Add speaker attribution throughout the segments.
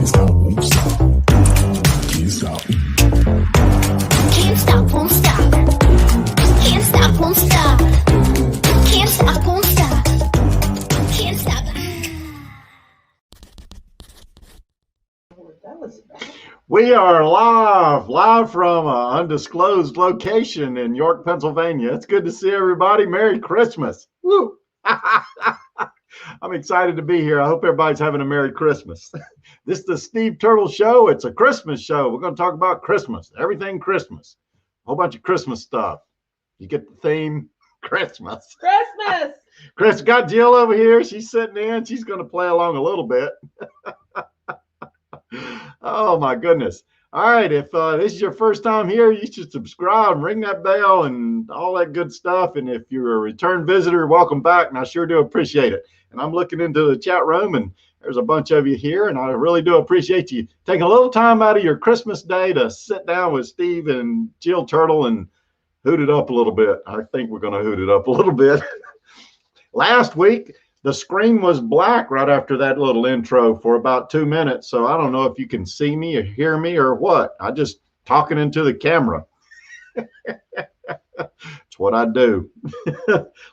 Speaker 1: Can't stop, won't stop. Can't stop.
Speaker 2: Can't stop, won't stop. Can't stop, won't stop. Can't stop, won't stop. Can't stop.
Speaker 3: We are live from an undisclosed location in York, Pennsylvania. It's good to see everybody. Merry Christmas. Woo. I'm excited to be here. I hope everybody's having a Merry Christmas. This is the Steve Turtle Show. It's a Christmas show. We're going to talk about Christmas, everything Christmas, a whole bunch of Christmas stuff. You get the theme, Christmas.
Speaker 4: Christmas.
Speaker 3: Chris got Jill over here. She's sitting in. She's going to play along a little bit. Oh, my goodness. All right. If this is your first time here, you should subscribe, ring that bell, and all that good stuff. And if you're a return visitor, welcome back. And I sure do appreciate it. And I'm looking into the chat room, and there's a bunch of you here. And I really do appreciate you taking a little time out of your Christmas day to sit down with Steve and Jill Turtle and hoot it up a little bit. I think we're going to hoot it up a little bit. Last week, the screen was black right after that little intro for about 2 minutes. So I don't know if you can see me or hear me or what. I just talking into the camera. It's what I do.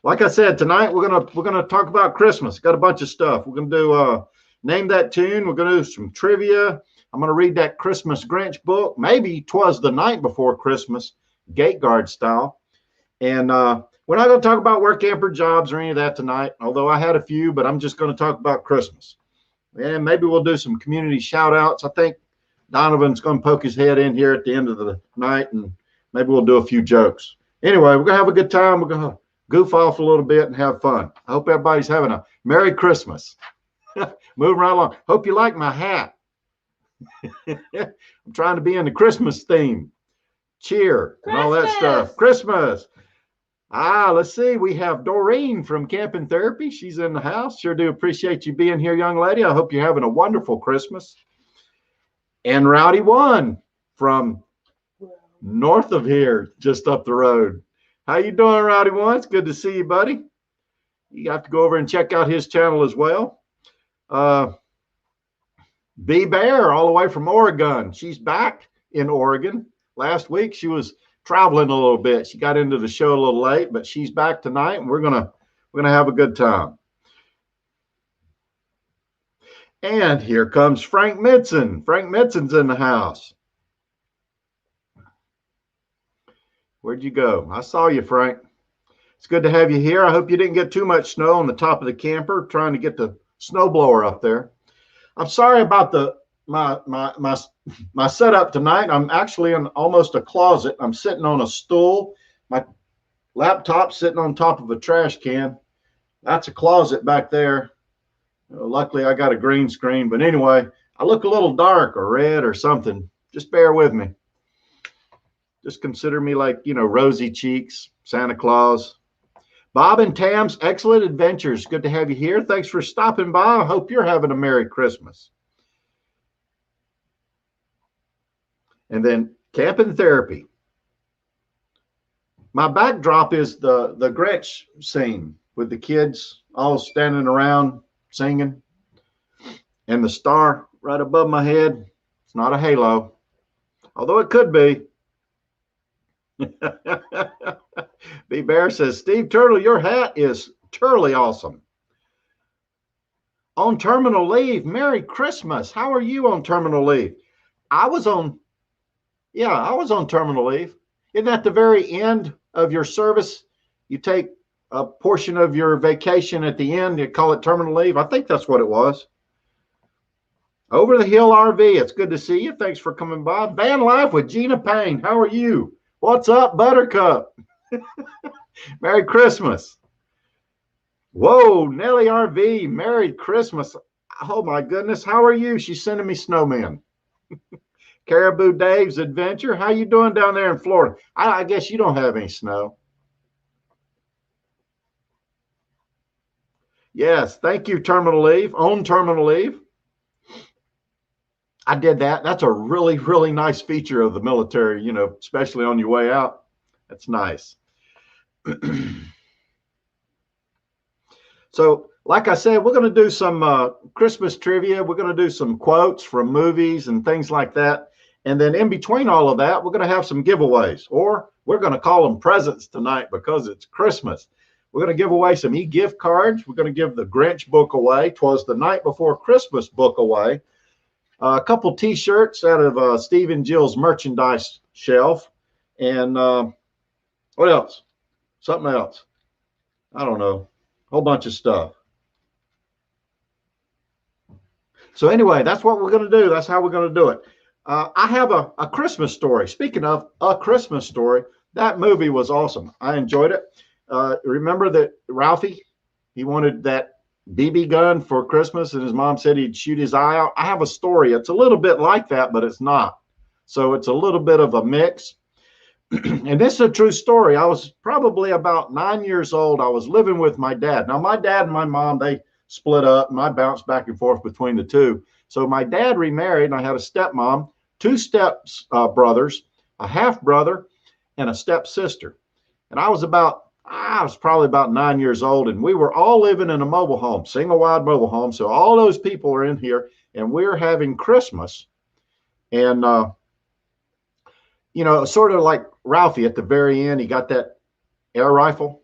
Speaker 3: Like I said, tonight we're gonna talk about Christmas. Got a bunch of stuff. We're gonna do name that tune. We're gonna do some trivia. I'm gonna read that Christmas Grinch book. Maybe 'Twas the Night Before Christmas, Gate Guard style. And we're not going to talk about work camper jobs or any of that tonight, although I had a few, but I'm just going to talk about Christmas. And maybe we'll do some community shout outs. I think Donovan's going to poke his head in here at the end of the night, and maybe we'll do a few jokes. Anyway, we're going to have a good time. We're going to goof off a little bit and have fun. I hope everybody's having a Merry Christmas. Moving right along. Hope you like my hat. I'm trying to be in the Christmas theme. Cheer and all that stuff. Christmas. Let's see. We have Doreen from Camping Therapy. She's in the house. Sure do appreciate you being here, young lady. I hope you're having a wonderful Christmas. And Rowdy One from north of here, just up the road. How you doing, Rowdy One? It's good to see you, buddy. You have to go over and check out his channel as well. B Bear, all the way from Oregon. She's back in Oregon. Last week she was traveling a little bit. She got into the show a little late, but she's back tonight, and we're gonna have a good time. And here comes Frank Midson. Frank Midson's in the house. Where'd you go? I saw you, Frank. It's good to have you here. I hope you didn't get too much snow on the top of the camper, trying to get the snowblower up there. I'm sorry about my setup tonight. I'm actually in almost a closet. I'm sitting on a stool. My laptop sitting on top of a trash can. That's a closet back there. Luckily, I got a green screen. But anyway, I look a little dark or red or something. Just bear with me. Just consider me like, rosy cheeks, Santa Claus. Bob and Tam's Excellent Adventures. Good to have you here. Thanks for stopping by. I hope you're having a Merry Christmas. And then Camping Therapy. My backdrop is the Grinch scene with the kids all standing around singing. And the star right above my head. It's not a halo, although it could be. B Bear says, Steve Turtle, your hat is turly awesome. On terminal leave. Merry Christmas. How are you on terminal leave? I was on terminal leave. Isn't that the very end of your service? You take a portion of your vacation at the end, you call it terminal leave. I think that's what it was. Over the Hill RV. It's good to see you. Thanks for coming by. Van Life with Gina Payne. How are you? What's up, Buttercup? Merry Christmas. Whoa, Nelly RV. Merry Christmas. Oh my goodness. How are you? She's sending me snowmen. Caribou Dave's Adventure. How you doing down there in Florida? I guess you don't have any snow. Yes, thank you, terminal leave. On terminal leave. I did that. That's a really, really nice feature of the military, especially on your way out. That's nice. So like I said, we're going to do some Christmas trivia. We're going to do some quotes from movies and things like that. And then in between all of that, we're going to have some giveaways, or we're going to call them presents tonight because it's Christmas. We're going to give away some e-gift cards. We're going to give the Grinch book away. 'Twas the Night Before Christmas book away. A couple T-shirts out of Steve and Jill's merchandise shelf. And what else? Something else. I don't know. A whole bunch of stuff. So anyway, that's what we're going to do. That's how we're going to do it. I have a Christmas story. Speaking of a Christmas story, that movie was awesome. I enjoyed it. Remember that Ralphie, he wanted that BB gun for Christmas, and his mom said he'd shoot his eye out. I have a story. It's a little bit like that, but it's not. So it's a little bit of a mix. And this is a true story. I was probably about 9 years old. I was living with my dad. Now, my dad and my mom, they split up, and I bounced back and forth between the two. So my dad remarried, and I had a stepmom, two brothers, a half brother, and a stepsister. And I was probably about 9 years old, and we were all living in a mobile home, single wide mobile home. So all those people are in here, and we're having Christmas. And, you know, sort of like Ralphie at the very end, he got that air rifle,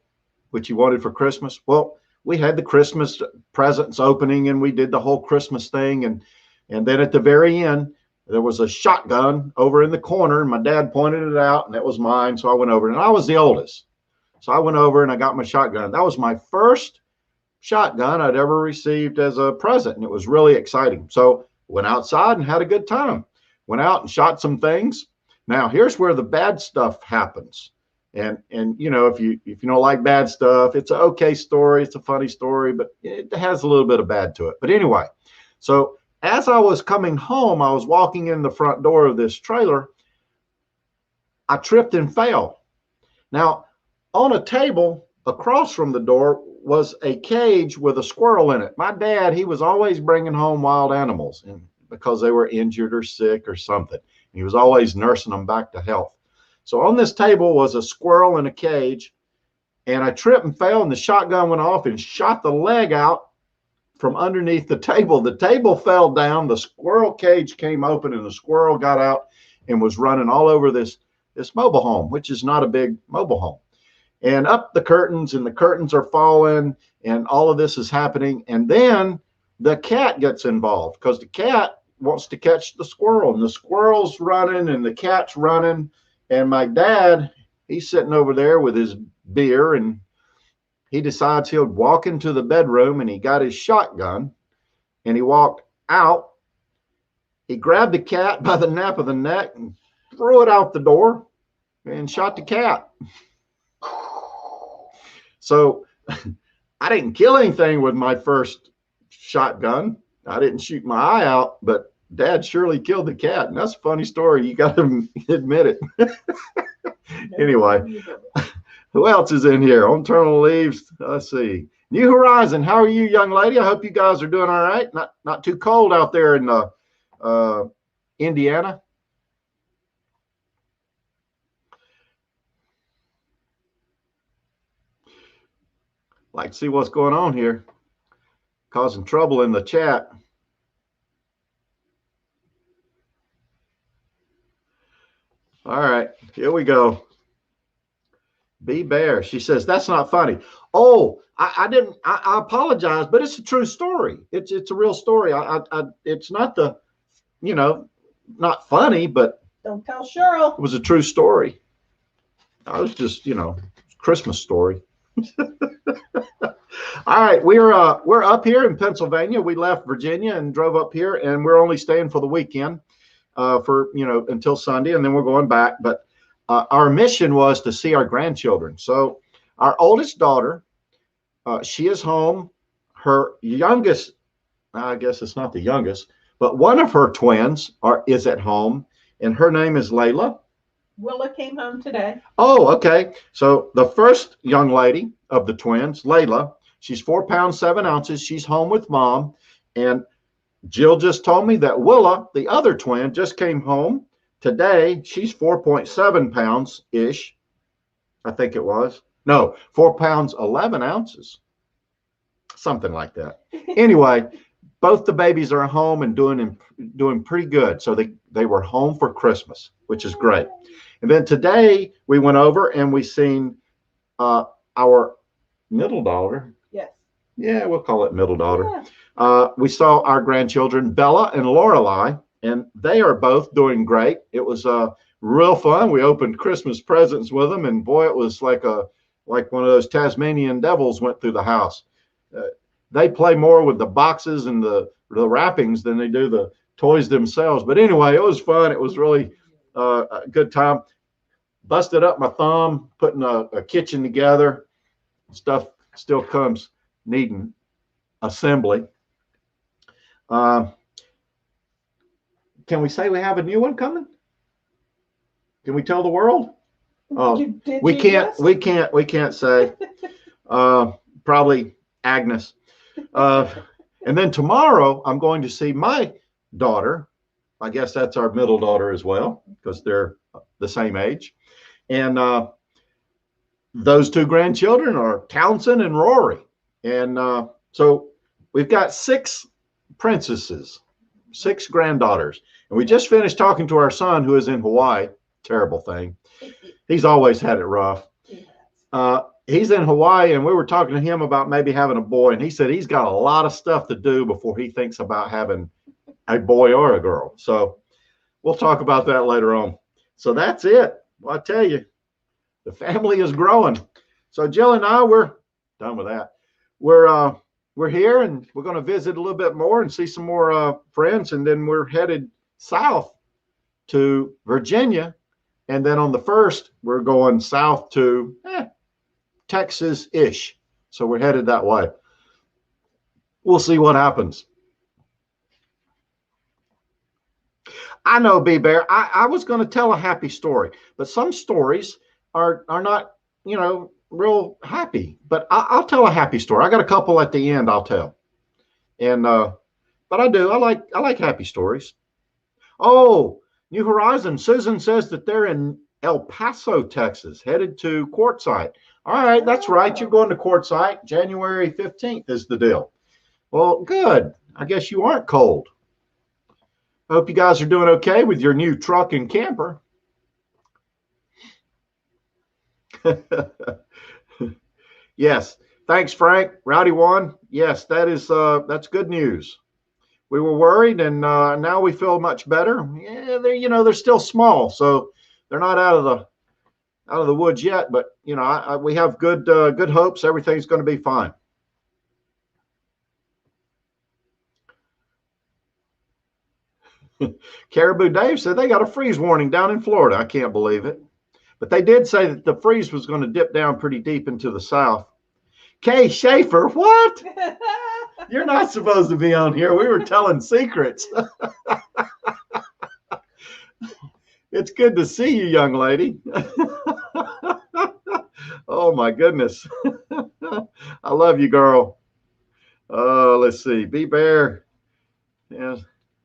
Speaker 3: which he wanted for Christmas. Well, we had the Christmas presents opening, and we did the whole Christmas thing. And then at the very end, there was a shotgun over in the corner, and my dad pointed it out, and it was mine. So I went over, and I was the oldest. So I went over and I got my shotgun. That was my first shotgun I'd ever received as a present, and it was really exciting. So went outside and had a good time. Went out and shot some things. Now, here's where the bad stuff happens. And you know, if you don't like bad stuff, it's an okay story, it's a funny story, but it has a little bit of bad to it. But anyway, so as I was coming home, I was walking in the front door of this trailer. I tripped and fell. Now, on a table across from the door was a cage with a squirrel in it. My dad, he was always bringing home wild animals because they were injured or sick or something. He was always nursing them back to health. So on this table was a squirrel in a cage, and I tripped and fell, and the shotgun went off and shot the leg out from underneath the table. The table fell down, the squirrel cage came open, and the squirrel got out and was running all over this mobile home, which is not a big mobile home. And up the curtains, and the curtains are falling, and all of this is happening. And then the cat gets involved because the cat wants to catch the squirrel, and the squirrel's running and the cat's running. And my dad, he's sitting over there with his beer, and he decides he'll walk into the bedroom, and he got his shotgun, and he walked out. He grabbed the cat by the nape of the neck and threw it out the door and shot the cat. So I didn't kill anything with my first shotgun. I didn't shoot my eye out, but Dad surely killed the cat. And that's a funny story. You got to admit it. Anyway, who else is in here? On terminal leaves. Let's see. New Horizon. How are you, young lady? I hope you guys are doing all right. Not too cold out there in Indiana. Like to see what's going on here. Causing trouble in the chat. All right, here we go. B Bear, she says, that's not funny. Oh, I apologize, but it's a true story. It's a real story. It's not the, you know, not funny, but
Speaker 4: don't tell Cheryl.
Speaker 3: It was a true story. I was just, you know, Christmas story. All right, we're up here in Pennsylvania. We left Virginia and drove up here, and we're only staying for the weekend, for, you know, until Sunday, and then we're going back. But our mission was to see our grandchildren. So our oldest daughter, she is home. Her youngest, I guess it's not the youngest, but one of her twins is at home, and her name is Layla.
Speaker 4: Willa came home today.
Speaker 3: Oh, okay. So the first young lady of the twins, Layla, she's 4 pounds, 7 ounces. She's home with mom. And Jill just told me that Willa, the other twin, just came home today. She's 4.7 pounds-ish, I think it was. No, 4 pounds, 11 ounces. something like that. Anyway, both the babies are home and doing pretty good. So they were home for Christmas, which is great. And then today we went over and we seen our middle daughter.
Speaker 4: Yes.
Speaker 3: Yeah, we'll call it middle daughter.
Speaker 4: Yeah.
Speaker 3: We saw our grandchildren, Bella and Lorelei, and they are both doing great. It was real fun. We opened Christmas presents with them, and boy, it was like one of those Tasmanian devils went through the house. They play more with the boxes and the wrappings than they do the toys themselves. But anyway, it was fun. It was really a good time. Busted up my thumb putting a kitchen together. Stuff still comes needing assembly. Can we say we have a new one coming? Can we tell the world? We can't say. Probably Agnes. And then tomorrow I'm going to see my daughter. I guess that's our middle daughter as well, because they're the same age. And those two grandchildren are Townsend and Rory. And so we've got 6 princesses, 6 granddaughters. And we just finished talking to our son who is in Hawaii. Terrible thing. He's always had it rough. He's in Hawaii, and we were talking to him about maybe having a boy. And he said he's got a lot of stuff to do before he thinks about having a boy or a girl. So we'll talk about that later on. So that's it. Well, I tell you, the family is growing. So Jill and I, we're done with that. We're here, and we're going to visit a little bit more and see some more friends, and then we're headed south to Virginia, and then on the 1st we're going south to Texas-ish. So we're headed that way. We'll see what happens. I know, B Bear. I was going to tell a happy story, but some stories are not, real happy. But I'll tell a happy story. I got a couple at the end I'll tell. And but I do. I like happy stories. Oh, New Horizons. Susan says that they're in El Paso, Texas, headed to Quartzsite. All right, that's right. You're going to Quartzsite. January 15th is the deal. Well, good. I guess you aren't cold. I hope you guys are doing okay with your new truck and camper. Yes. Thanks, Frank. Rowdy one. Yes, that's good news. We were worried, and now we feel much better. Yeah, they're still small, so they're not out of the woods yet. But we have good hopes. Everything's going to be fine. Caribou Dave said they got a freeze warning down in Florida. I can't believe it. But they did say that the freeze was going to dip down pretty deep into the south. Kay Schaefer, what? You're not supposed to be on here. We were telling secrets. It's good to see you, young lady. Oh, my goodness. I love you, girl. Let's see. B-Bear. Yeah.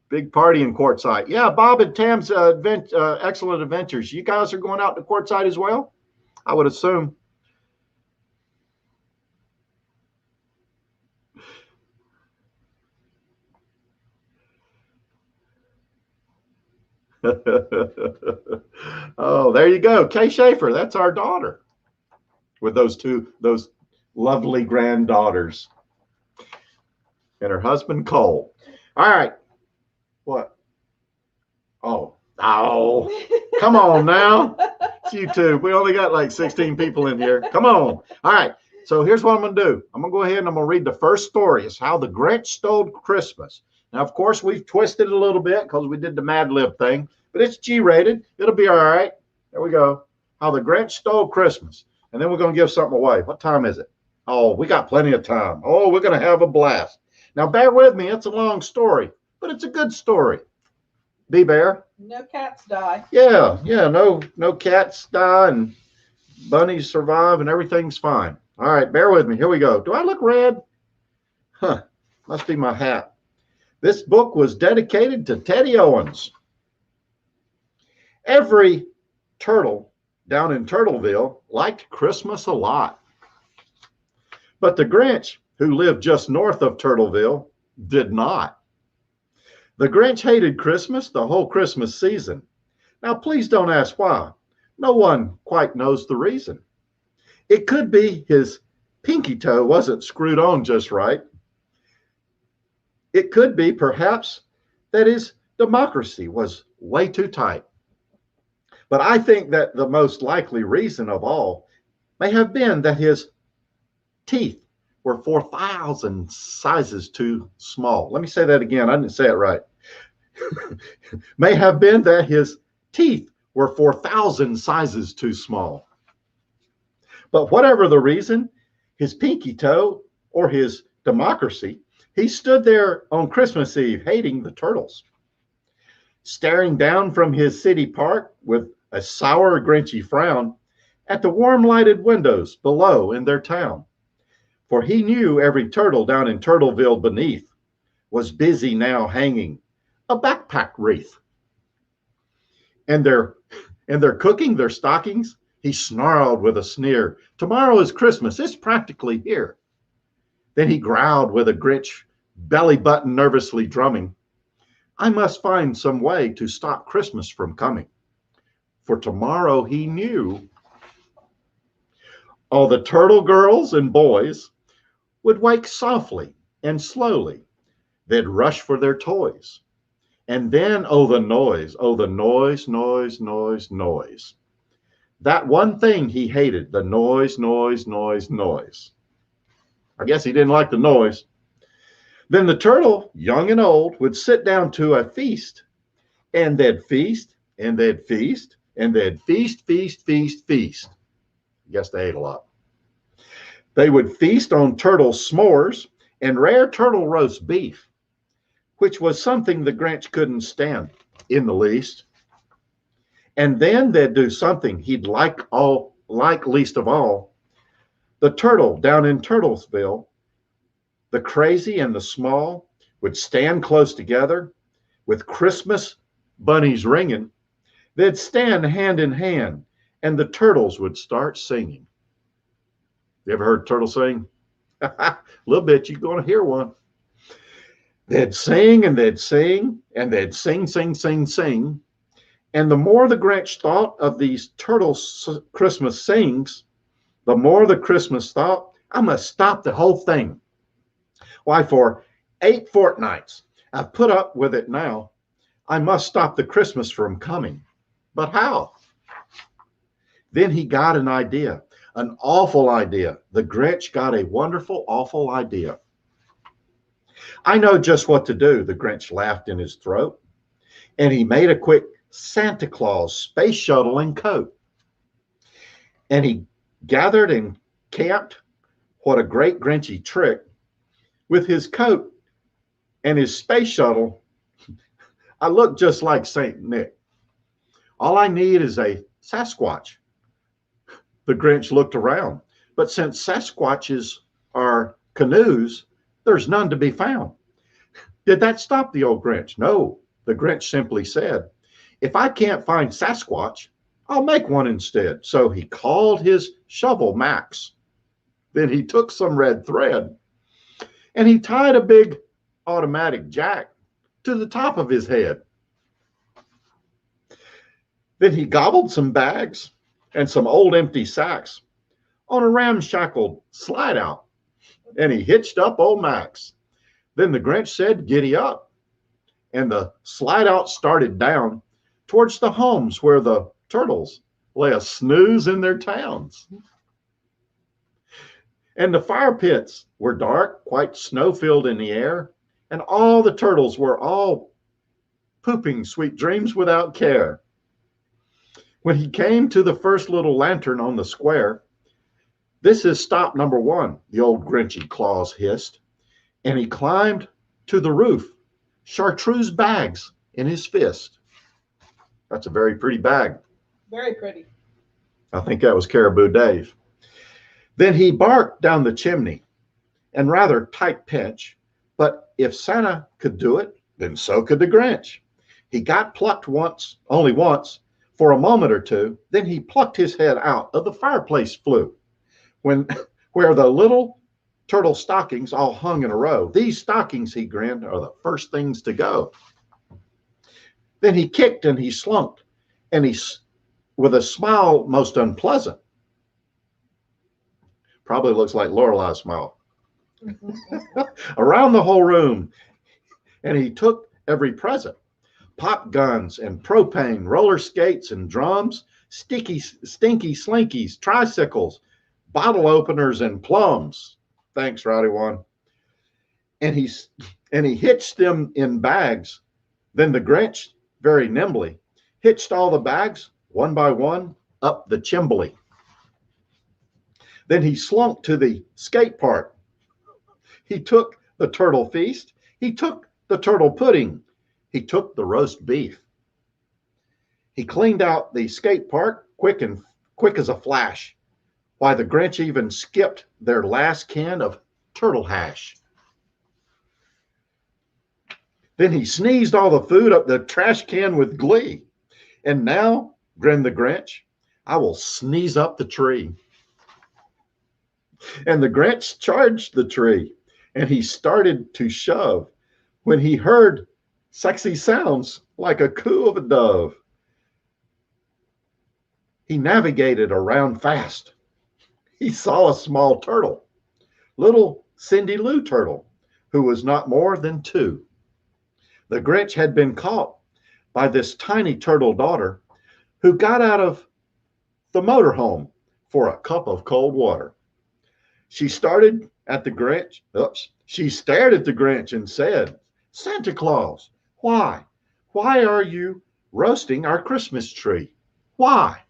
Speaker 3: Big party in Quartzsite. Yeah, Bob and Tam's excellent adventures. You guys are going out to Quartzsite as well? I would assume. Oh, there you go. Kay Schaefer, that's our daughter with those lovely granddaughters. And her husband, Cole. All right. What? Oh, come on now. It's YouTube. We only got like 16 people in here. Come on. All right. So here's what I'm going to do. I'm going to go ahead and I'm going to read the first story. It's How the Grinch Stole Christmas. Now, of course, we've twisted it a little bit because we did the Mad Lib thing, but it's G-rated. It'll be all right. There we go. How the Grinch Stole Christmas. And then we're going to give something away. What time is it? Oh, we got plenty of time. Oh, we're going to have a blast. Now, bear with me. It's a long story, but it's a good story. B-Bear.
Speaker 4: No cats die.
Speaker 3: Yeah. No cats die and bunnies survive and everything's fine. All right, bear with me. Here we go. Do I look red? Huh. Must be my hat. This book was dedicated to Teddy Owens. Every turtle down in Turtleville liked Christmas a lot. But the Grinch, who lived just north of Turtleville, did not. The Grinch hated Christmas the whole Christmas season. Now, please don't ask why. No one quite knows the reason. It could be his pinky toe wasn't screwed on just right. It could be, perhaps, that his democracy was way too tight. But I think that the most likely reason of all may have been that his teeth were 4,000 sizes too small. Let me say that again. I didn't say it right. May have been that his teeth were 4,000 sizes too small. But whatever the reason, his pinky toe or his democracy, he stood there on Christmas Eve hating the turtles, staring down from his city park with a sour, grinchy frown at the warm lighted windows below in their town. For he knew every turtle down in Turtleville beneath was busy now hanging a backpack wreath. And they're cooking their stockings. He snarled with a sneer, "Tomorrow is Christmas. It's practically here." Then he growled with a Grinch belly button nervously drumming, "I must find some way to stop Christmas from coming." For tomorrow, he knew, all the turtle girls and boys would wake softly and slowly. They'd rush for their toys. And then, oh, the noise, noise, noise, noise. That one thing he hated, the noise, noise, noise, noise. I guess he didn't like the noise. Then the turtle, young and old, would sit down to a feast, and they'd feast, and they'd feast, and they'd feast, feast, feast, feast. I guess they ate a lot. They would feast on turtle s'mores and rare turtle roast beef, which was something the Grinch couldn't stand in the least. And then they'd do something he'd like least of all. The turtle down in Turtlesville, the crazy and the small, would stand close together with Christmas bunnies ringing. They'd stand hand in hand, and the turtles would start singing. You ever heard a turtle sing? A little bit. You're going to hear one. They'd sing and they'd sing and they'd sing, sing, sing, sing. And the more the Grinch thought of these turtle Christmas sings, the more the Christmas thought, I must stop the whole thing. Why, for 8 fortnights, I've put up with it now. I must stop the Christmas from coming. But how? Then he got an idea, an awful idea. The Grinch got a wonderful, awful idea. I know just what to do, the Grinch laughed in his throat. And he made a quick Santa Claus space shuttle and coat. And he gathered and camped, what a great Grinchy trick, with his coat and his space shuttle. I look just like Saint Nick. All I need is a Sasquatch. The Grinch looked around, but since Sasquatches are canoes, there's none to be found. Did that stop the old Grinch? No, the Grinch simply said, if I can't find Sasquatch, I'll make one instead. So he called his shovel Max. Then he took some red thread and he tied a big automatic jack to the top of his head. Then he gobbled some bags and some old empty sacks on a ramshackled slide out, and he hitched up old Max. Then the Grinch said, giddy up, and the slide out started down towards the homes where the turtles lay a snooze in their towns. And the fire pits were dark, quite snow-filled in the air, and all the turtles were all pooping sweet dreams without care. When he came to the first little lantern on the square, this is stop number 1, the old Grinchy Claus hissed, and he climbed to the roof, chartreuse bags in his fist. That's a very pretty bag.
Speaker 4: Very pretty.
Speaker 3: I think that was Caribou Dave. Then he barked down the chimney, and rather tight pinch, but if Santa could do it, then so could the Grinch. He got plucked only once, for a moment or two, then he plucked his head out of the fireplace flue, where the little turtle stockings all hung in a row. These stockings, he grinned, are the first things to go. Then he kicked and he slunked, and with a smile most unpleasant. Probably looks like Lorelei's smile. Around the whole room, and he took every present. Pop guns and propane, roller skates and drums, stinky slinkies, tricycles, bottle openers and plums. Thanks, Rowdy One. And he hitched them in bags. Then the Grinch, very nimbly, hitched all the bags, one by one, up the chimbley. Then he slunk to the skate park. He took the turtle feast. He took the turtle pudding. He took the roast beef. He cleaned out the skate park quick as a flash, while the Grinch even skipped their last can of turtle hash. Then he sneezed all the food up the trash can with glee. And now, grinned the Grinch, I will sneeze up the tree. And the Grinch charged the tree, and he started to shove when he heard sexy sounds like a coo of a dove. He navigated around fast. He saw a small turtle, little Cindy Lou Turtle, who was not more than 2. The Grinch had been caught by this tiny turtle daughter who got out of the motorhome for a cup of cold water. She stared at the Grinch and said, Santa Claus, why are you roasting our Christmas tree? Why?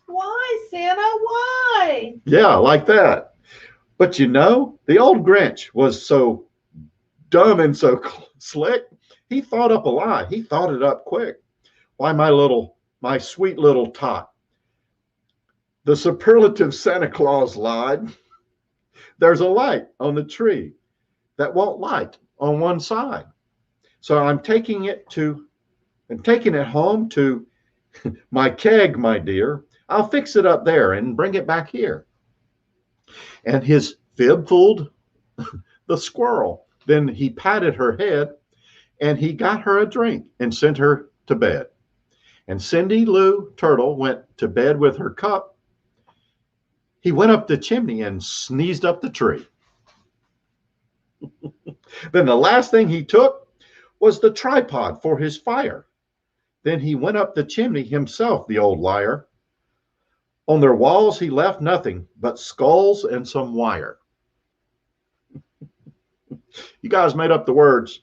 Speaker 4: Why, Santa? Why?
Speaker 3: Yeah, like that. But you know, the old Grinch was so dumb and so slick, he thought up a lie. He thought it up quick. Why, my sweet little tot, the superlative Santa Claus lied. There's a light on the tree that won't light on one side. So I'm taking it home to my keg, my dear. I'll fix it up there and bring it back here. And his fib fooled the squirrel. Then he patted her head and he got her a drink and sent her to bed. And Cindy Lou Turtle went to bed with her cup. He went up the chimney and sneezed up the tree. Then the last thing he took was the tripod for his fire. Then he went up the chimney himself, the old liar. On their walls he left nothing but skulls and some wire. You guys made up the words.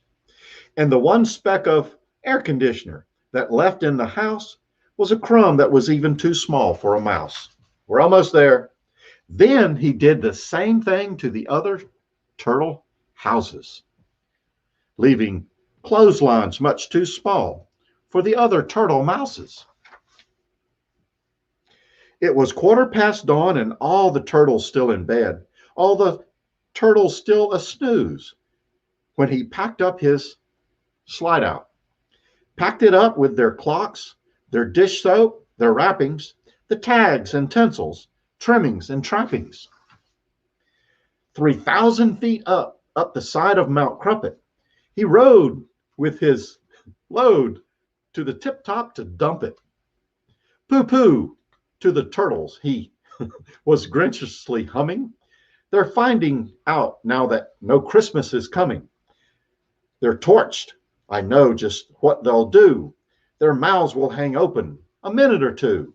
Speaker 3: And the one speck of air conditioner that left in the house was a crumb that was even too small for a mouse. We're almost there. Then he did the same thing to the other turtle houses, leaving clotheslines much too small for the other turtle mouses. It was 15:15 dawn and all the turtles still in bed, all the turtles still a snooze, when he packed up his slide out, packed it up with their clocks, their dish soap, their wrappings, the tags and tinsels, trimmings and trappings. 3,000 feet up the side of Mount Crumpet, he rode with his load to the tip top to dump it. Pooh-pooh to the turtles, he was grinchiously humming. They're finding out now that no Christmas is coming. They're torched. I know just what they'll do. Their mouths will hang open a minute or two.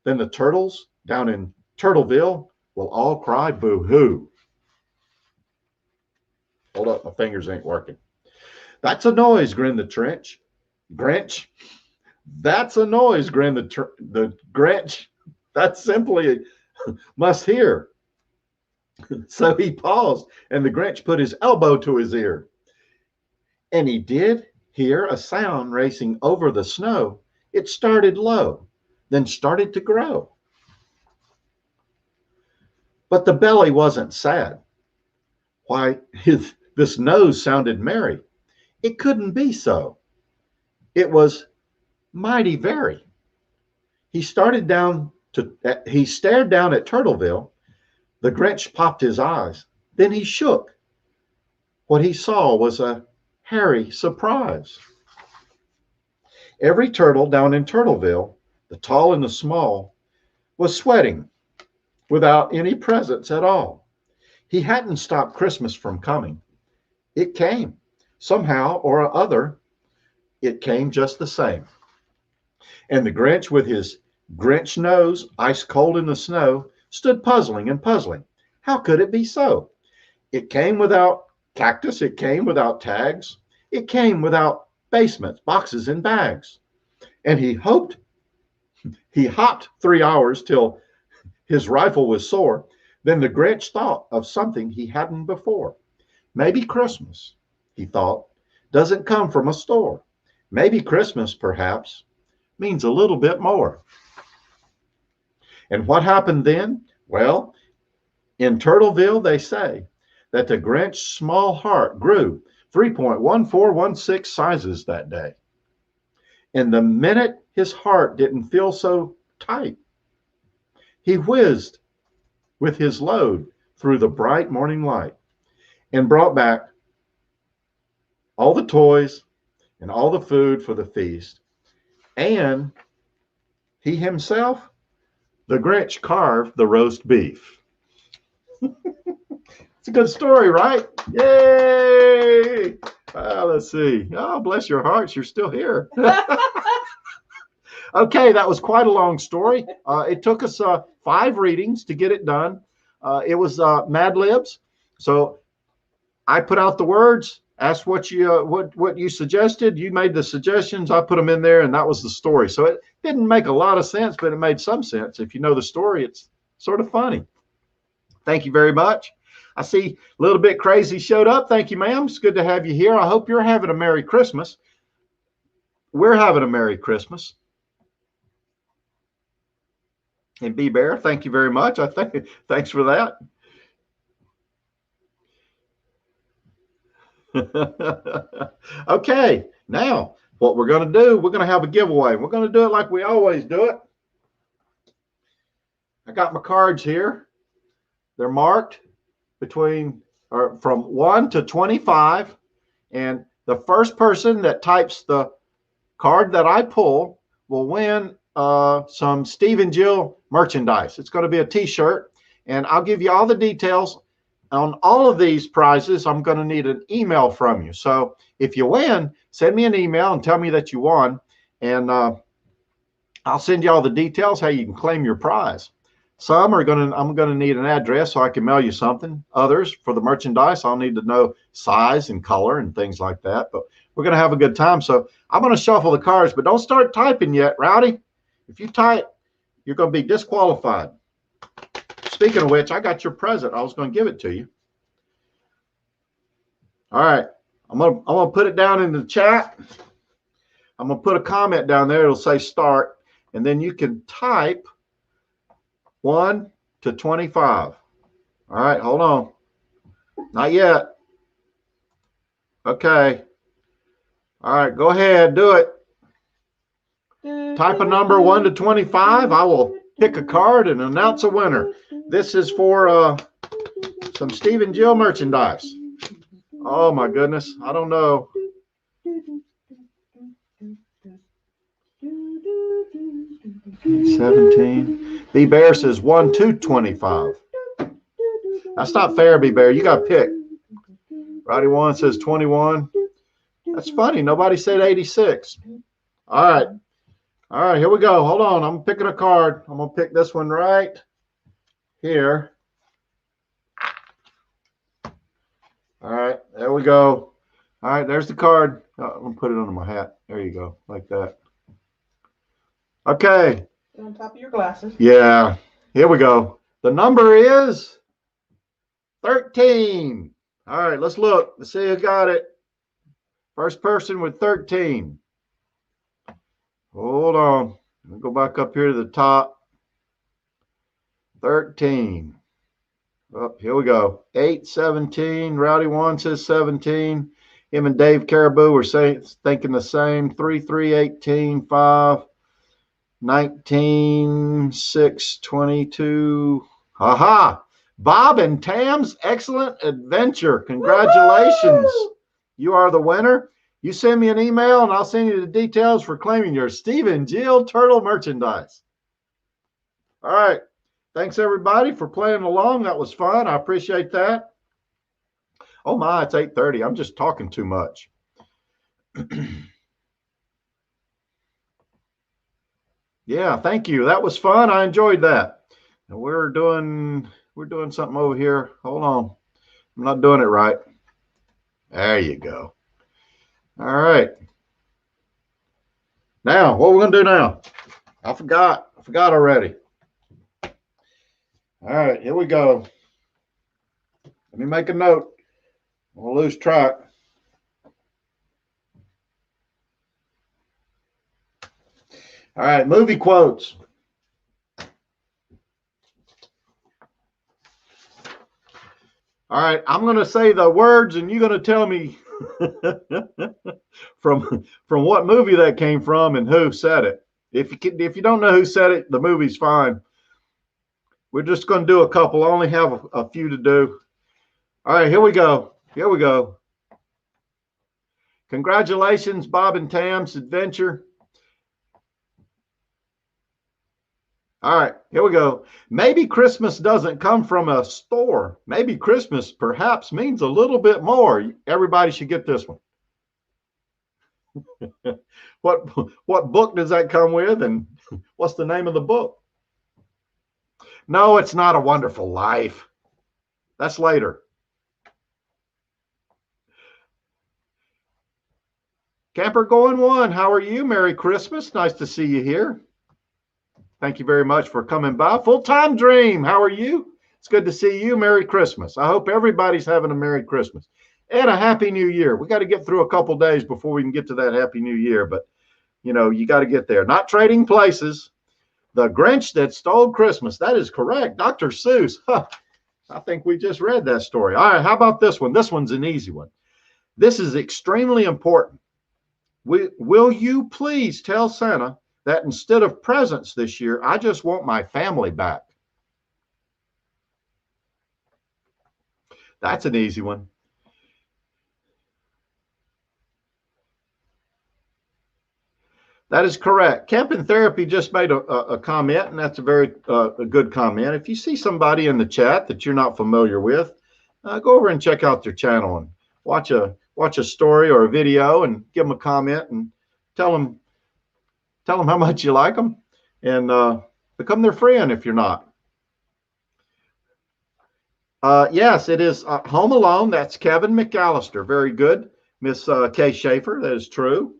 Speaker 3: Then the turtles down in Turtleville will all cry boo-hoo. Hold up, my fingers ain't working. That's a noise, grinned the Grinch. That's a noise, grinned the Grinch. That's simply must hear. So he paused, and the Grinch put his elbow to his ear. And he did hear a sound racing over the snow. It started low, then started to grow. But the belly wasn't sad. Why, this nose sounded merry. It couldn't be so. It was mighty very. He stared down at Turtleville. The Grinch popped his eyes. Then he shook. What he saw was a hairy surprise. Every turtle down in Turtleville, the tall and the small, was sweating without any presents at all. He hadn't stopped Christmas from coming. It came. Somehow or other, it came just the same. And the Grinch, with his Grinch nose ice cold in the snow, stood puzzling and puzzling. How could it be so? It came without cactus. It came without tags. It came without basements, boxes, and bags. And he hopped 3 hours till his rifle was sore. Then the Grinch thought of something he hadn't before. Maybe Christmas, he thought, doesn't come from a store. Maybe Christmas, perhaps, means a little bit more. And what happened then? Well, in Turtleville, they say that the Grinch's small heart grew 3.1416 sizes that day. And the minute his heart didn't feel so tight, he whizzed with his load through the bright morning light and brought back all the toys and all the food for the feast. And he himself, the Grinch, carved the roast beef. It's a good story, right? Yay! Let's see. Oh, bless your hearts, you're still here. Okay, that was quite a long story. It took us 5 readings to get it done. It was Mad Libs. So I put out the words, asked what you suggested. You made the suggestions. I put them in there, and that was the story. So it didn't make a lot of sense, but it made some sense. If you know the story, it's sort of funny. Thank you very much. I see a little bit crazy showed up. Thank you, ma'am. It's good to have you here. I hope you're having a Merry Christmas. We're having a Merry Christmas. And B Bear, thank you very much. Thanks for that. Okay, now what we're going to do, we're going to have a giveaway. We're going to do it like we always do it. I got my cards here. They're marked from 1 to 25, and the first person that types the card that I pull will win some Steve and Jill merchandise. It's going to be a t-shirt, and I'll give you all the details on all of these prizes. I'm going to need an email from you. So if you win, send me an email and tell me that you won, and I'll send you all the details how you can claim your prize. I'm going to need an address so I can mail you something. Others, for the merchandise, I'll need to know size and color and things like that. But we're going to have a good time. So I'm going to shuffle the cards, but don't start typing yet, Rowdy. If you type, you're going to be disqualified. Speaking of which, I got your present. I was going to give it to you. All right. I'm going to put it down in the chat. I'm going to put a comment down there. It'll say start. And then you can type 1 to 25. All right, hold on. Not yet. Okay. All right, go ahead, do it. Type a number 1 to 25. I will pick a card and announce a winner. This is for some Steve and Jill merchandise. Oh my goodness, I don't know. $17. B Bear says 1 to 25. That's not fair, B Bear. You got to pick. Roddy One says 21. That's funny. Nobody said 86. All right. All right, here we go. Hold on. I'm picking a card. I'm going to pick this one right here. All right, there we go. All right, there's the card. I'm going to put it under my hat. There you go, like that. Okay.
Speaker 4: On top of your glasses.
Speaker 3: Yeah, here we go. The number is 13. All right, let's look. Let's see who got it. First person with 13. Hold on. Let me go back up here to the top. 13. Oh, here we go. 8, 17. Rowdy One says 17. Him and Dave Caribou were thinking the same. 3, 3, 18, 5, 19, 6, 22. Aha! Bob and Tam's excellent adventure. Congratulations.
Speaker 4: Woo-hoo!
Speaker 3: You are the winner. You send me an email and I'll send you the details for claiming your Steve and Jill Turtle merchandise. All right. Thanks everybody for playing along. That was fun. I appreciate that. Oh my, it's 8:30. I'm just talking too much. Yeah, thank you. That was fun. I enjoyed that. And we're doing something over here. Hold on. I'm not doing it right. There you go. All right. Now, what we're going to do now? I forgot already. All right, here we go. Let me make a note. We'll lose track. All right, movie quotes. All right, I'm going to say the words and you're going to tell me from what movie that came from and who said it. If you don't know who said it, the movie's fine. We're just going to do a couple. I only have a few to do. All right, here we go. Here we go. Congratulations, Bob and Tam's adventure. All right, here we go. Maybe Christmas doesn't come from a store. Maybe Christmas perhaps means a little bit more. Everybody should get this one. What book does that come with, and what's the name of the book? No, it's not A Wonderful Life. That's later. Camper going one, how are you? Merry Christmas. Nice to see you here. Thank you very much for coming by. Full-time Dream, how are you? It's good to see you. Merry Christmas. I hope everybody's having a Merry Christmas and a Happy New Year. We got to get through a couple days before we can get to that Happy New Year, but you know, you got to get there. Not Trading Places. The Grinch That Stole Christmas. That is correct. Dr. Seuss. Huh. I think we just read that story. All right, how about this one? This one's an easy one. This is extremely important. Will you please tell Santa that instead of presents this year, I just want my family back? That's an easy one. That is correct. Camping Therapy just made a comment, and that's a very a good comment. If you see somebody in the chat that you're not familiar with, go over and check out their channel and watch a story or a video and give them a comment and tell them how much you like them and become their friend if you're not. Yes, it is Home Alone. That's Kevin McAllister. Very good. Miss Kay Schaefer. That is true.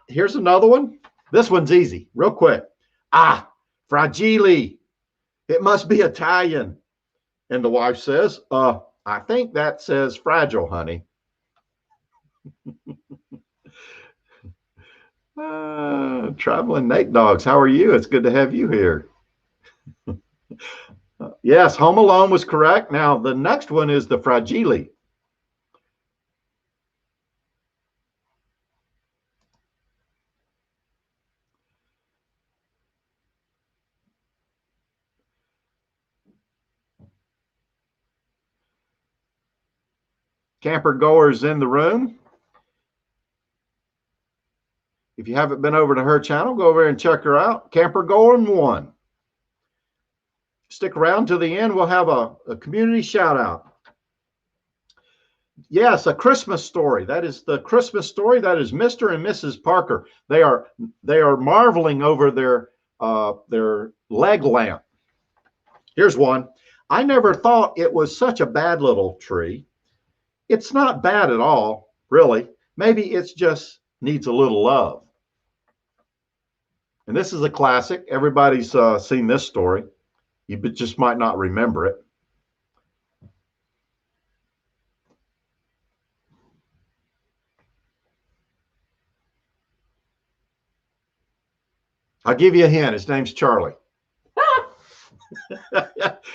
Speaker 3: Here's another one. This one's easy. Real quick. Fragile. It must be Italian. And the wife says, I think that says fragile, honey. Traveling Nate Dogs, how are you? It's good to have you here. Yes, Home Alone was correct. Now, the next one is the Fragile. Camper goers in the room. If you haven't been over to her channel, go over and check her out. Camper Going One. Stick around to the end. We'll have a community shout out. Yes, A Christmas Story. That is the Christmas story. That is Mr. and Mrs. Parker. They are marveling over their leg lamp. Here's one. I never thought it was such a bad little tree. It's not bad at all, really. Maybe it's just needs a little love. And this is a classic. Everybody's seen this story. You just might not remember it. I'll give you a hint. His name's Charlie.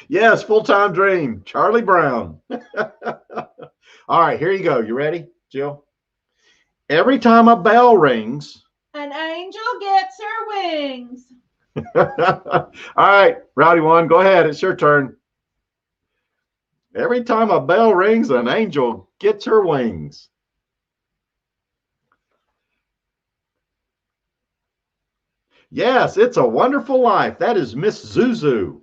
Speaker 3: Yes, Full-Time Dream. Charlie Brown. All right, here you go. You ready, Jill? Every time a bell rings,
Speaker 4: an angel gets her wings.
Speaker 3: All right, Rowdy One, go ahead. It's your turn. Every time a bell rings, an angel gets her wings. Yes, It's a Wonderful Life. That is Miss Zuzu.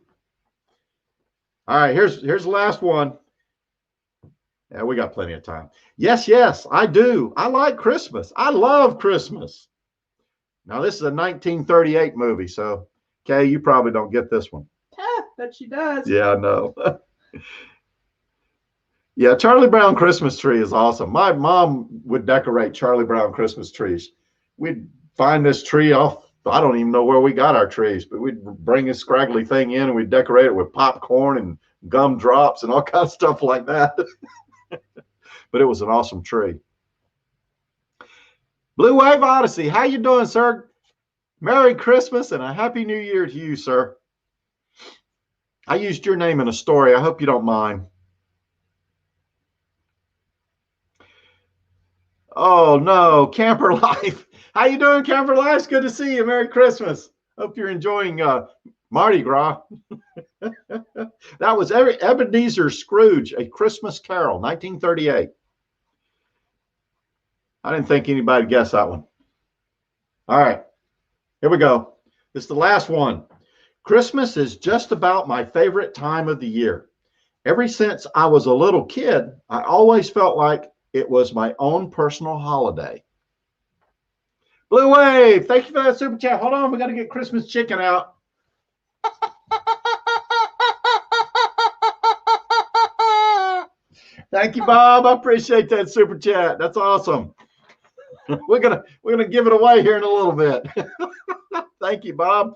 Speaker 3: All right, here's the last one. Yeah, we got plenty of time. Yes, I do. I like Christmas. I love Christmas. Now, this is a 1938 movie, so, Kay, you probably don't get this one.
Speaker 4: Bet she does.
Speaker 3: Yeah, I know. Yeah, Charlie Brown Christmas tree is awesome. My mom would decorate Charlie Brown Christmas trees. We'd find this tree off. I don't even know where we got our trees, but we'd bring this scraggly thing in and we'd decorate it with popcorn and gumdrops and all kinds of stuff like that. But it was an awesome tree. Blue Wave Odyssey, how you doing, sir? Merry Christmas and a Happy New Year to you, sir. I used your name in a story. I hope you don't mind. Oh, no, Camper Life. How you doing, Camper Life? It's good to see you. Merry Christmas. Hope you're enjoying Mardi Gras. That was Ebenezer Scrooge, A Christmas Carol, 1938. I didn't think anybody'd guess that one. All right, here we go. This is the last one. Christmas is just about my favorite time of the year. Ever since I was a little kid, I always felt like it was my own personal holiday. Blue Wave, thank you for that super chat. Hold on, we got to get Christmas chicken out. Thank you, Bob. I appreciate that super chat. That's awesome. We're gonna give it away here in a little bit. Thank you, Bob.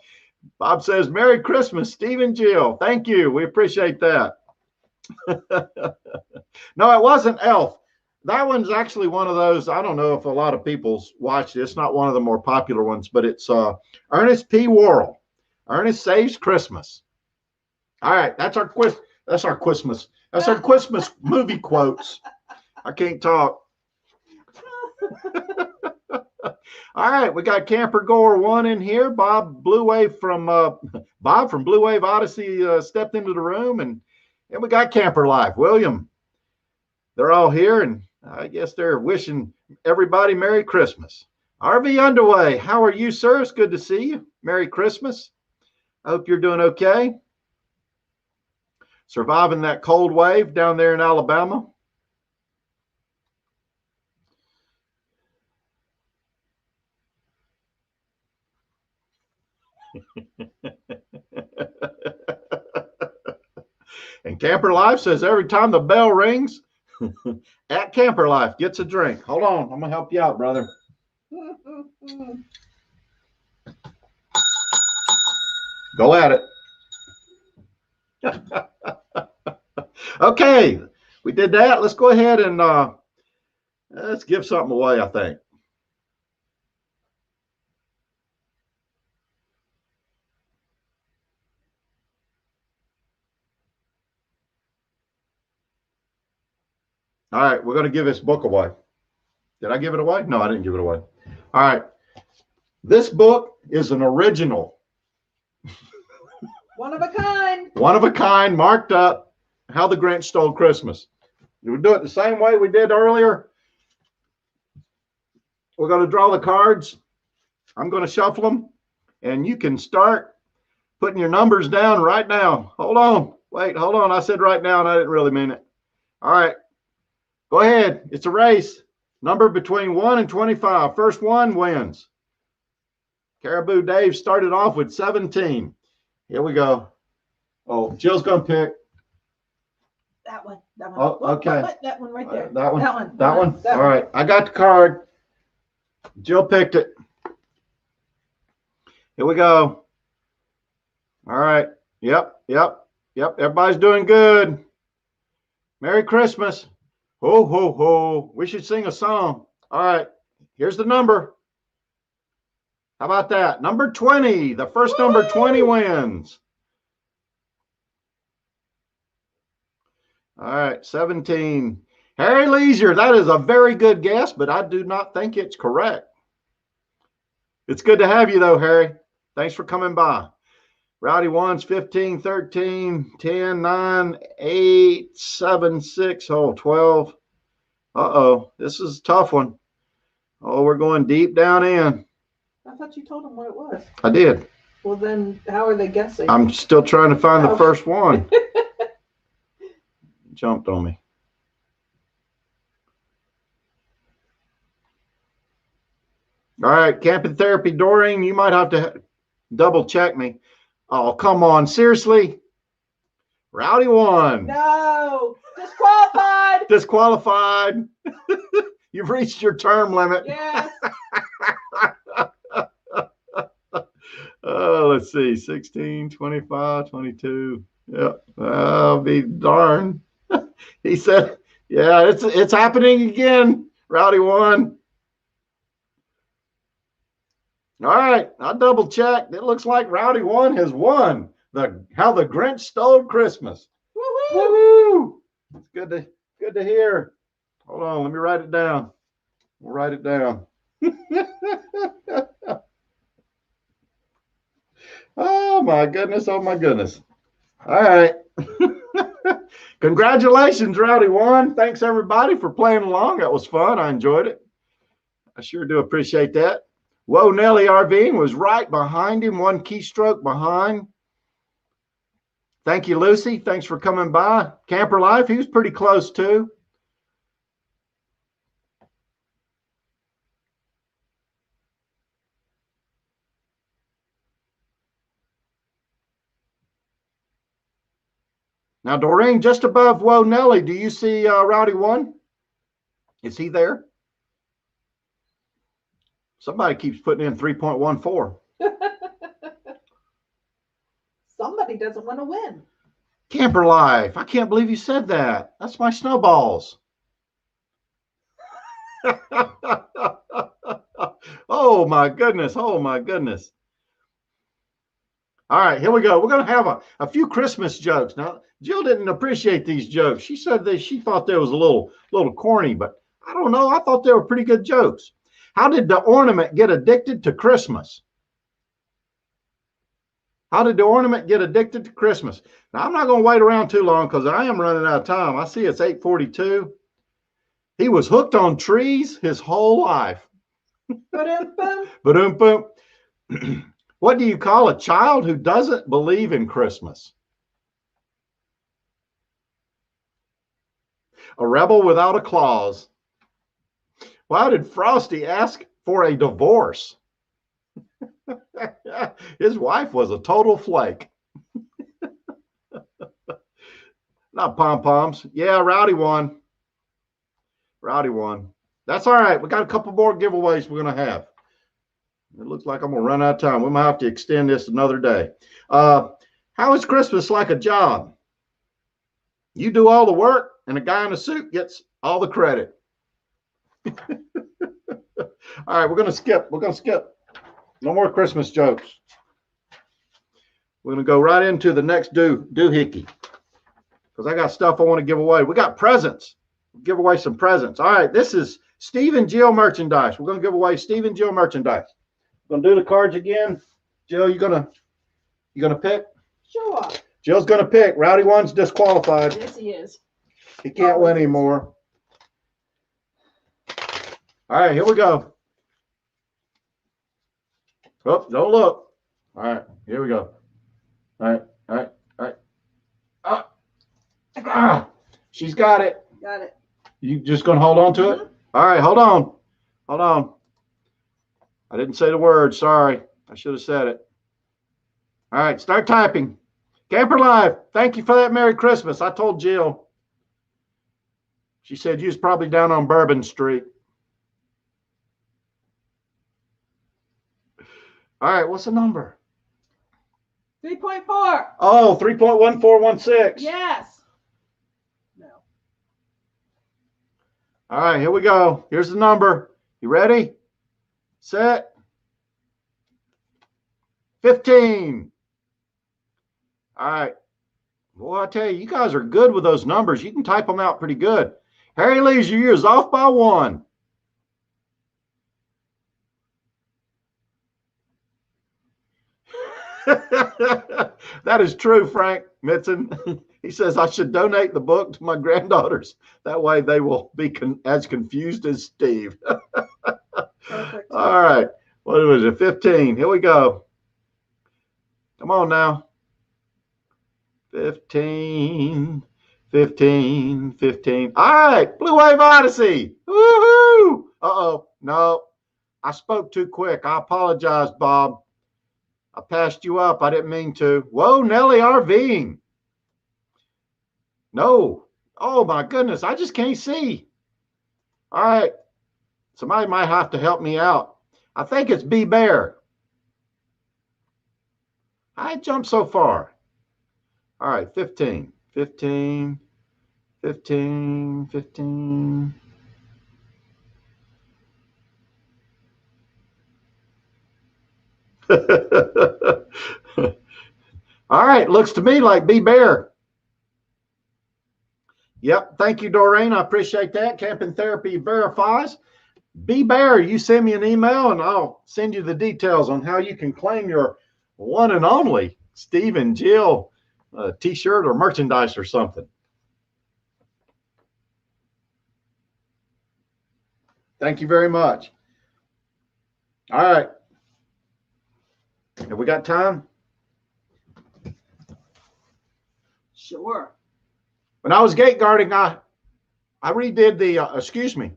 Speaker 3: Bob says, Merry Christmas, Steve and Jill. Thank you. We appreciate that. No, it wasn't Elf. That one's actually one of those. I don't know if a lot of people watched it. It's not one of the more popular ones, but it's Ernest P. Worrell. Ernest Saves Christmas. All right, that's our quiz. That's our Christmas. That's our Christmas movie quotes. I can't talk. All right, we got Camper Goer 1 in here. Bob Blue Wave from Blue Wave Odyssey stepped into the room, and we got Camper Life. William, they're all here, and I guess they're wishing everybody Merry Christmas. RV Underway, how are you, sir? It's good to see you. Merry Christmas. I hope you're doing okay. Surviving that cold wave down there in Alabama. And Camper Life says every time the bell rings, at Camper Life gets a drink. Hold on, I'm gonna help you out, brother. Go at it. Okay, we did that. Let's go ahead and let's give something away, I think. All right, we're going to give this book away. Did I give it away? No, I didn't give it away. All right. This book is an original.
Speaker 4: One of a kind.
Speaker 3: One of a kind, marked up, How the Grinch Stole Christmas. We'll do it the same way we did earlier. We're going to draw the cards. I'm going to shuffle them, and you can start putting your numbers down right now. Hold on. Wait, hold on. I said right now, and I didn't really mean it. All right. Go ahead. It's a race. Number between 1 and 25. First one wins. Caribou Dave started off with 17. Here we go. Oh, Jill's going to pick.
Speaker 4: That one. That one.
Speaker 3: Oh, okay.
Speaker 4: That one right there.
Speaker 3: That one.
Speaker 4: That one.
Speaker 3: That one.
Speaker 4: That
Speaker 3: All right. I got the card. Jill picked it. Here we go. All right. Yep. Everybody's doing good. Merry Christmas. Ho, ho, ho. We should sing a song. All right. Here's the number. How about that? Number 20. The first number 20 wins. All right. 17. Harry Leisure. That is a very good guess, but I do not think it's correct. It's good to have you, though, Harry. Thanks for coming by. Rowdy ones, 15, 13, 10, 9, 8, 7, 6, 12. Uh-oh, this is a tough one. Oh, we're going deep down in.
Speaker 4: I thought you told them what it was.
Speaker 3: I did.
Speaker 4: Well, then how are they guessing?
Speaker 3: I'm still trying to find the
Speaker 4: Oh.
Speaker 3: first one. Jumped on me. All right, camping therapy, Doreen, you might have to double check me. Oh, come on, seriously? Rowdy one.
Speaker 4: No, disqualified.
Speaker 3: Disqualified. You've reached your term limit.
Speaker 4: Yes.
Speaker 3: Let's see, 16, 25, 22. Yeah, I'll be darned. He said, yeah, it's happening again, Rowdy one. All right, I double checked. It looks like Rowdy one has won how the Grinch stole Christmas.
Speaker 4: Woo-hoo.
Speaker 3: Woo-hoo! It's good to hear. Hold on, let me write it down. We'll write it down. Oh my goodness, oh my goodness. All right. Congratulations, Rowdy one. Thanks everybody for playing along. That was fun. I enjoyed it. I sure do appreciate that. Whoa, Nelly RVing was right behind him, one keystroke behind. Thank you, Lucy. Thanks for coming by. Camper Life, he was pretty close too. Now, Doreen, just above Whoa Nelly, do you see Rowdy one? Is he there? Somebody keeps putting in 3.14.
Speaker 4: Somebody doesn't want to win.
Speaker 3: Camper Life, I can't believe you said that. That's my snowballs. Oh my goodness. Oh my goodness. All right, here we go. We're going to have a few Christmas jokes. Now, Jill didn't appreciate these jokes. She said that she thought they was a little corny, but I don't know. I thought they were pretty good jokes. How did the Ornament get addicted to Christmas? How did the Ornament get addicted to Christmas? Now, I'm not going to wait around too long because I am running out of time. I see it's 8:42. He was hooked on trees his whole life.
Speaker 4: Ba-dum-bum.
Speaker 3: Ba-dum-bum. What do you call a child who doesn't believe in Christmas? A rebel without a clause. Why did Frosty ask for a divorce? His wife was a total flake. Not pom-poms. Yeah, Rowdy one. Rowdy one. That's all right. We got a couple more giveaways we're going to have. It looks like I'm going to run out of time. We might have to extend this another day. How is Christmas like a job? You do all the work, and a guy in a suit gets all the credit. All right, we're going to skip. We're going to skip. No more Christmas jokes. We're going to go right into the next doohickey because I got stuff I want to give away. We got presents. We'll give away some presents. All right, this is Steve and Jill merchandise. We're going to give away Steve and Jill merchandise. We're going to do the cards again. Jill, you gonna pick?
Speaker 4: Sure.
Speaker 3: Jill's going to pick. Rowdy one's disqualified.
Speaker 4: Yes, he is.
Speaker 3: He can't win anymore. All right, here we go. Oh, don't look. All right, here we go. All right, all right, all right. She's got it.
Speaker 4: Got it.
Speaker 3: You just going to hold on to it? All right, hold on. Hold on. I didn't say the word. Sorry. I should have said it. All right, start typing. Camper Live, thank you for that Merry Christmas. I told Jill. She said you was probably down on Bourbon Street. All right, what's the number?
Speaker 4: 3.4.
Speaker 3: Oh, 3.1416.
Speaker 4: Yes. No.
Speaker 3: All right, here we go. Here's the number. You ready? Set. 15. All right. Boy, I tell you, you guys are good with those numbers. You can type them out pretty good. Harry Leisure, you is off by 1. That is true, Frank Mitzen. He says I should donate the book to my granddaughters. That way they will be as confused as Steve.
Speaker 4: Perfect.
Speaker 3: All right. What was it? 15. Here we go. Come on now. 15. 15. 15. All right. Blue Wave Odyssey. Woohoo! Uh-oh. No. I spoke too quick. I apologize, Bob. I passed you up. I didn't mean to. Whoa, Nelly RVing. No. Oh, my goodness. I just can't see. All right. Somebody might have to help me out. I think it's B Bear. I jumped so far. All right, 15. 15. 15. 15. All right, looks to me like B Bear. Yep, thank you, Doreen. I appreciate that. Camping Therapy verifies. B Bear, you send me an email and I'll send you the details on how you can claim your one and only Steve and Jill t-shirt or merchandise or something. Thank you very much. All right. Have we got time?
Speaker 4: Sure.
Speaker 3: When I was gate guarding, I redid the, excuse me.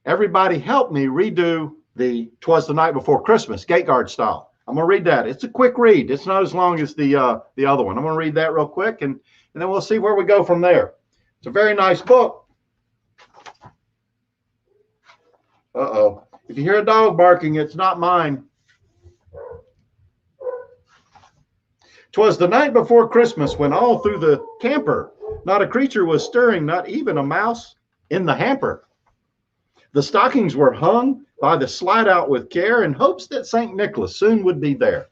Speaker 3: Everybody helped me redo the 'Twas the Night Before Christmas gate guard style. I'm going to read that. It's a quick read. It's not as long as the other one. I'm going to read that real quick, and then we'll see where we go from there. It's a very nice book. Uh-oh. If you hear a dog barking, it's not mine. 'Twas the night before Christmas when all through the camper, not a creature was stirring, not even a mouse in the hamper. The stockings were hung by the slide out with care in hopes that St. Nicholas soon would be there.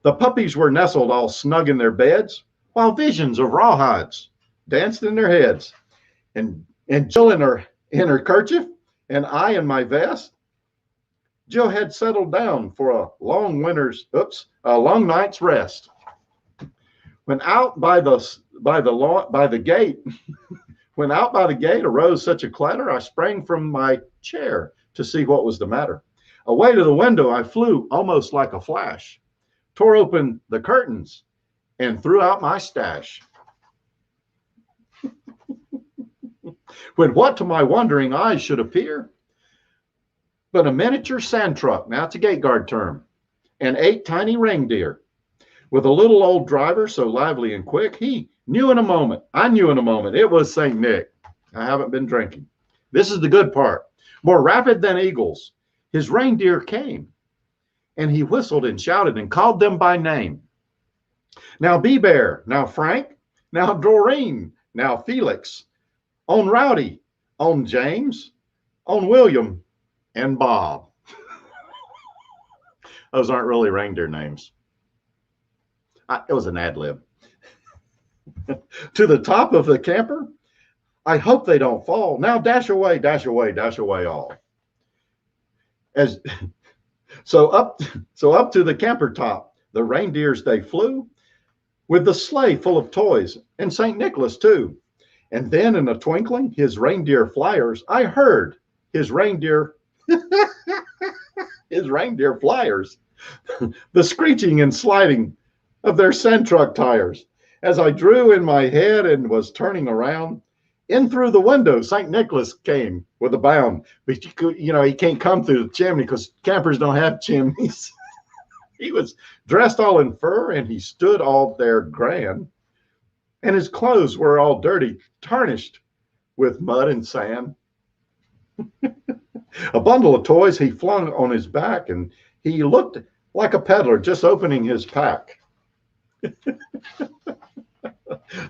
Speaker 3: The puppies were nestled all snug in their beds, while visions of rawhides danced in their heads. And Jill in her kerchief, and I in my vest. Jill had settled down for a long night's rest. When out by the gate, when out by the gate arose such a clatter, I sprang from my chair to see what was the matter. Away to the window I flew almost like a flash, tore open the curtains, and threw out my stash. When what to my wondering eyes should appear but a miniature sand truck, now it's a gate guard term, and 8 tiny reindeer, with a little old driver so lively and quick, I knew in a moment, it was St. Nick. I haven't been drinking. This is the good part. More rapid than eagles, his reindeer came, and he whistled and shouted and called them by name. Now B-Bear, now Frank, now Doreen, now Felix, on Rowdy, on James, on William, and Bob. Those aren't really reindeer names. It was an ad lib. To the top of the camper, I hope they don't fall. Now dash away, dash away, dash away all. So up to the camper top, the reindeers they flew, with the sleigh full of toys, and St. Nicholas too. And then in a twinkling, his reindeer flyers, I heard his reindeer flyers, the screeching and sliding of their sand truck tires. As I drew in my head and was turning around, in through the window, St. Nicholas came with a bound. But he can't come through the chimney because campers don't have chimneys. He was dressed all in fur, and he stood all there grand. And his clothes were all dirty, tarnished with mud and sand. A bundle of toys he flung on his back, and he looked like a peddler just opening his pack.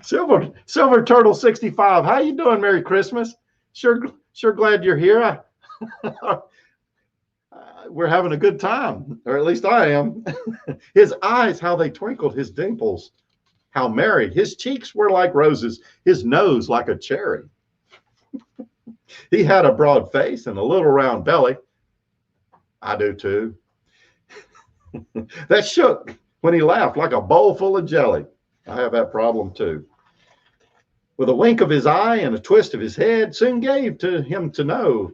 Speaker 3: Silver Turtle 65, how you doing? Merry Christmas. Sure glad you're here. We're having a good time, or at least I am. His eyes, how they twinkled, his dimples, how merry. His cheeks were like roses, his nose like a cherry. He had a broad face and a little round belly. I do too. that shook when he laughed like a bowl full of jelly. I have that problem too. With a wink of his eye and a twist of his head, soon gave to him to know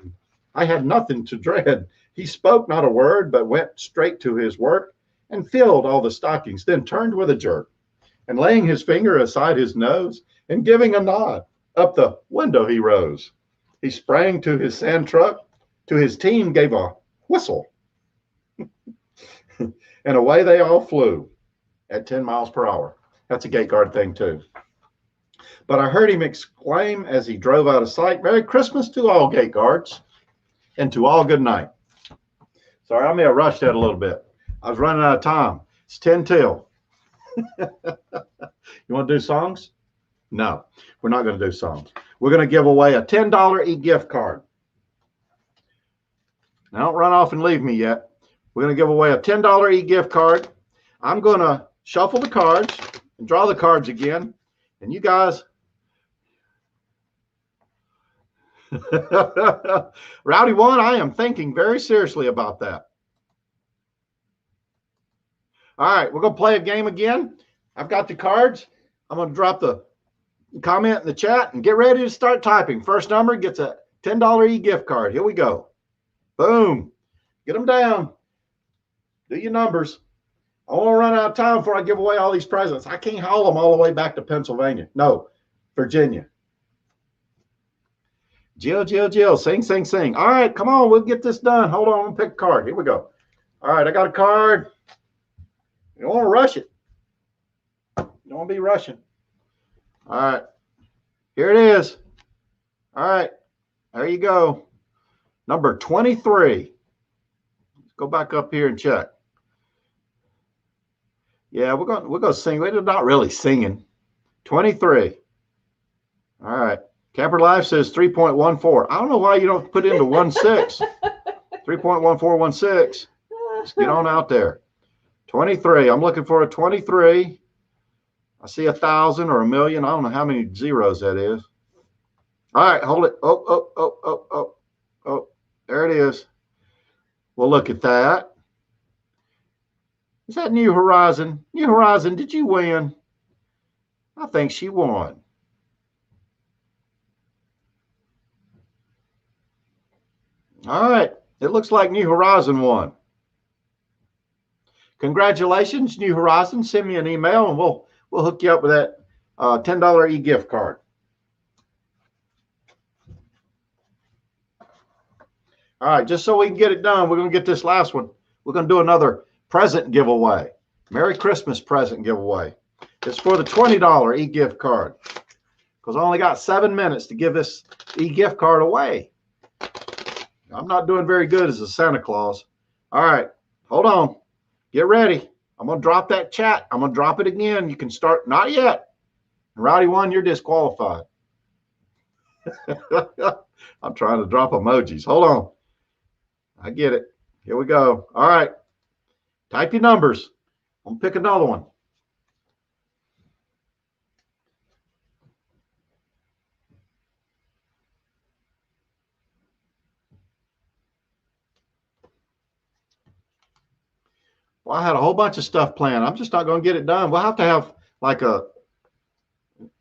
Speaker 3: I had nothing to dread. He spoke not a word, but went straight to his work and filled all the stockings, then turned with a jerk, and laying his finger aside his nose and giving a nod, up the window he rose. He sprang to his sand truck, to his team gave a whistle, and away they all flew at 10 miles per hour. That's a gate guard thing too. But I heard him exclaim as he drove out of sight, Merry Christmas to all gate guards and to all good night. Sorry, I may have rushed that a little bit. I was running out of time. It's 10 till. You want to do songs? No, we're not going to do songs. We're going to give away a $10 e-gift card. Now, don't run off and leave me yet. We're going to give away a $10 e-gift card. I'm going to shuffle the cards and draw the cards again. And you guys, Rowdy One, I am thinking very seriously about that. All right, we're going to play a game again. I've got the cards. I'm going to drop the comment in the chat and get ready to start typing. First number gets a $10 e-gift card. Here we go. Boom. Get them down. Do your numbers. I want to run out of time before I give away all these presents. I can't haul them all the way back to Pennsylvania. No, Virginia. Jill, Jill, Jill. Sing, sing, sing. All right, come on. We'll get this done. Hold on. I'm going to pick a card. Here we go. All right, I got a card. You don't want to rush it. You don't want to be rushing. All right. Here it is. All right. There you go. Number 23. Let's go back up here and check. Yeah, we're going to sing. We're not really singing. 23. All right. Camper Life says 3.14. I don't know why you don't put into 16. 3.1416. Let's get on out there. 23. I'm looking for a 23. I see 1,000 or 1,000,000. I don't know how many zeros that is. All right, hold it. Oh. There it is. Well, look at that. Is that New Horizon? New Horizon, did you win? I think she won. All right. It looks like New Horizon won. Congratulations, New Horizon. Send me an email and we'll hook you up with that $10 e-gift card. All right, just so we can get it done, we're going to get this last one. We're going to do another present giveaway. Merry Christmas present giveaway. It's for the $20 e-gift card because I only got 7 minutes to give this e-gift card away. I'm not doing very good as a Santa Claus. All right, hold on. Get ready. I'm going to drop that chat. I'm going to drop it again. You can start. Not yet. Rowdy One, you're disqualified. I'm trying to drop emojis. Hold on. I get it. Here we go. All right. Type your numbers. I'm going to pick another one. Well, I had a whole bunch of stuff planned. I'm just not going to get it done. We'll have to have like a,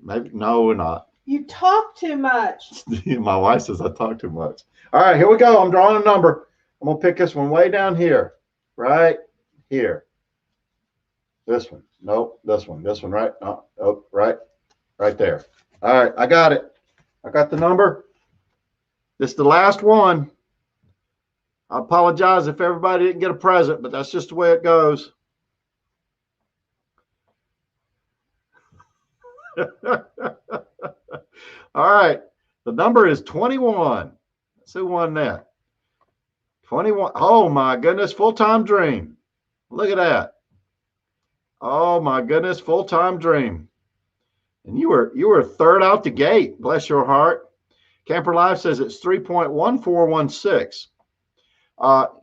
Speaker 3: maybe, no, we're not.
Speaker 4: You talk too much.
Speaker 3: My wife says I talk too much. All right, here we go. I'm drawing a number. I'm going to pick this one way down here, right here. This one. Nope, this one. This one, right? No, oh, right there. All right, I got it. I got the number. This is the last one. I apologize if everybody didn't get a present, but that's just the way it goes. All right. The number is 21. Let's see who won that. 21. Oh, my goodness. Full-time dream. Look at that. Oh, my goodness. Full-time dream. And you were third out the gate. Bless your heart. Camper Life says it's 3.1416.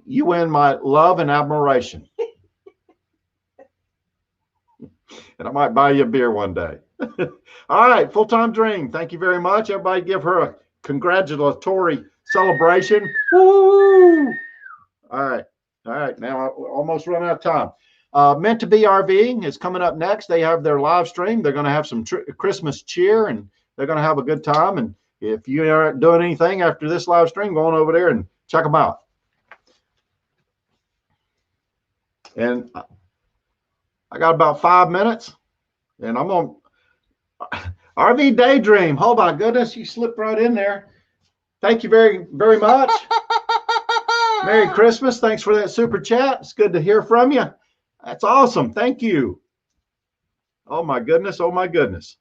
Speaker 3: You win my love and admiration. And I might buy you a beer one day. All right, full-time dream. Thank you very much. Everybody give her a congratulatory celebration. Woo! All right. right, now I almost run out of time. Meant to Be RVing is coming up next. They have their live stream. They're going to have some Christmas cheer, and they're going to have a good time. And if you aren't doing anything after this live stream, go on over there and check them out. And I got about 5 minutes, and I'm on RV Daydream. Oh my goodness, you slipped right in there. Thank you very, very much. Merry Christmas. Thanks for that super chat. It's good to hear from you. That's awesome. Thank you. Oh my goodness. Oh my goodness.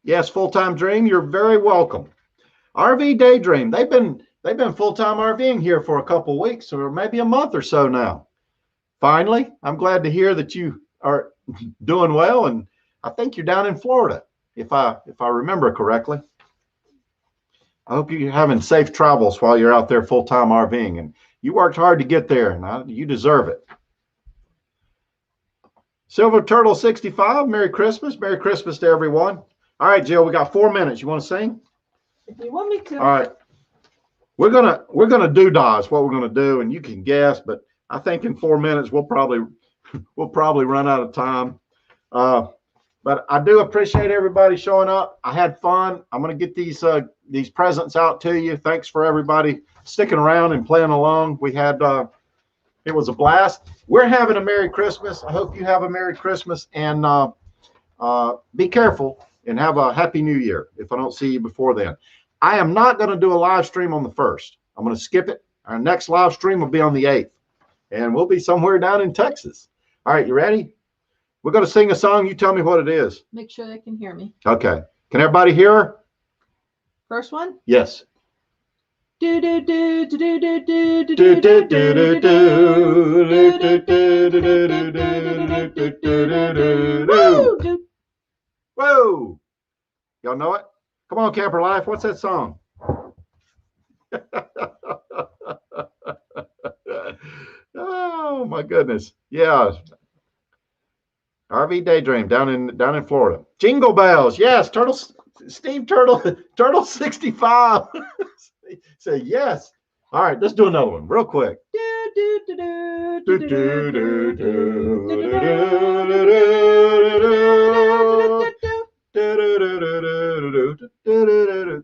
Speaker 3: Yes, Full-Time Dream, you're very welcome. RV Daydream, they've been full-time RVing here for a couple of weeks or maybe a month or so now. Finally, I'm glad to hear that you are doing well, and I think you're down in Florida, if I remember correctly. I hope you're having safe travels while you're out there full-time RVing, and you worked hard to get there, and you deserve it. Silver Turtle 65, Merry Christmas. Merry Christmas to everyone. All right, Jill, we got 4 minutes. You want to sing?
Speaker 4: If you want me to.
Speaker 3: All right. We're gonna do what we're gonna do, and you can guess, but I think in 4 minutes we'll probably run out of time. But I do appreciate everybody showing up. I had fun. I'm gonna get these presents out to you. Thanks for everybody sticking around and playing along. We had it was a blast. We're having a Merry Christmas. I hope you have a Merry Christmas, and be careful and have a Happy New Year if I don't see you before then. I am not going to do a live stream on the 1st. I'm going to skip it. Our next live stream will be on the 8th, and we'll be somewhere down in Texas. All right, you ready? We're going to sing a song. You tell me what it is.
Speaker 4: Make sure they can hear me.
Speaker 3: Okay. Can everybody hear her?
Speaker 4: First one.
Speaker 3: Yes.
Speaker 4: Do do do do do do do do
Speaker 3: Do,
Speaker 4: do
Speaker 3: do, do, do, do, do. Whoa. Y'all know it? Come on, Camper Life. What's that song? Oh my goodness. Yeah. RV Daydream down in Florida. Jingle Bells. Yes, Steve Turtle 65. Say yes. All right, let's do another one real quick.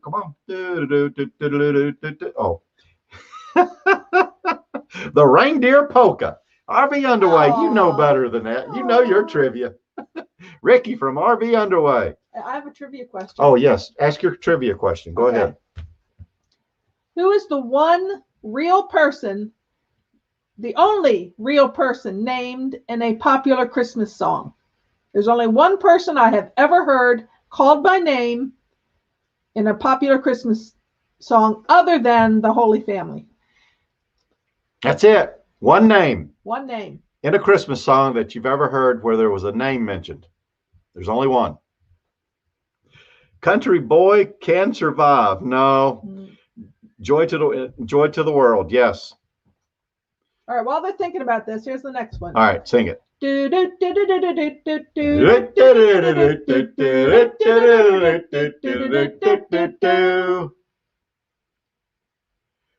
Speaker 3: Come on. Oh. The Reindeer Polka. RV Underway. You know better than that. You know your trivia. Ricky from RV Underway.
Speaker 4: I have a trivia question.
Speaker 3: Oh, yes. Ask your trivia question. Go ahead.
Speaker 4: Who is the one real person, the only real person named in a popular Christmas song? There's only one person I have ever heard called by name in a popular Christmas song other than the Holy Family.
Speaker 3: That's it. One name.
Speaker 4: One name.
Speaker 3: In a Christmas song that you've ever heard where there was a name mentioned. There's only one. Country Boy Can Survive. No. Joy to the World. Yes.
Speaker 4: All right. While they're thinking about this, here's the next one.
Speaker 3: All right. Sing it.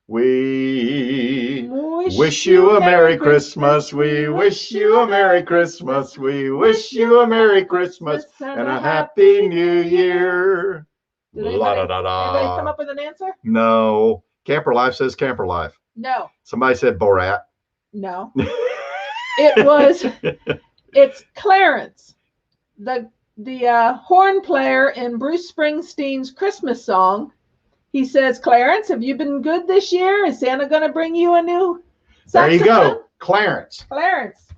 Speaker 3: We wish you a Merry Christmas. We wish you a Merry Christmas. We wish you a Merry Christmas and a Happy New Year.
Speaker 4: Did anybody come up with an answer?
Speaker 3: No. Camper Life says Camper Life.
Speaker 4: No.
Speaker 3: Somebody said Borat.
Speaker 4: No. It's Clarence, the horn player in Bruce Springsteen's Christmas song. He says, Clarence, have you been good this year? Is Santa going to bring you a new saxophone?
Speaker 3: There you go. Clarence.
Speaker 4: Clarence.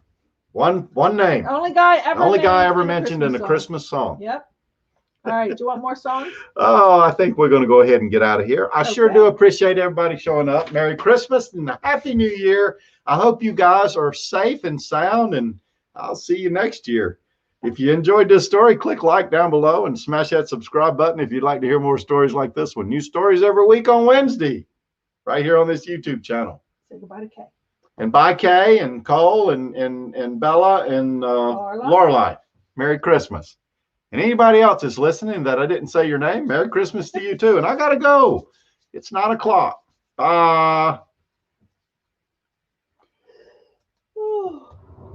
Speaker 3: One name.
Speaker 4: Only guy ever
Speaker 3: mentioned in a Christmas song.
Speaker 4: Yep. All right. Do you want more songs?
Speaker 3: Oh, I think we're going to go ahead and get out of here. I sure do appreciate everybody showing up. Merry Christmas and a Happy New Year. I hope you guys are safe and sound, and I'll see you next year. If you enjoyed this story, click like down below and smash that subscribe button if you'd like to hear more stories like this one. New stories every week on Wednesday, right here on this YouTube channel.
Speaker 4: Say goodbye to Kay.
Speaker 3: And bye, Kay and Cole and Bella and Lorelai. Merry Christmas. And anybody else that's listening that I didn't say your name, Merry Christmas to you too. And I got to go. It's 9 o'clock.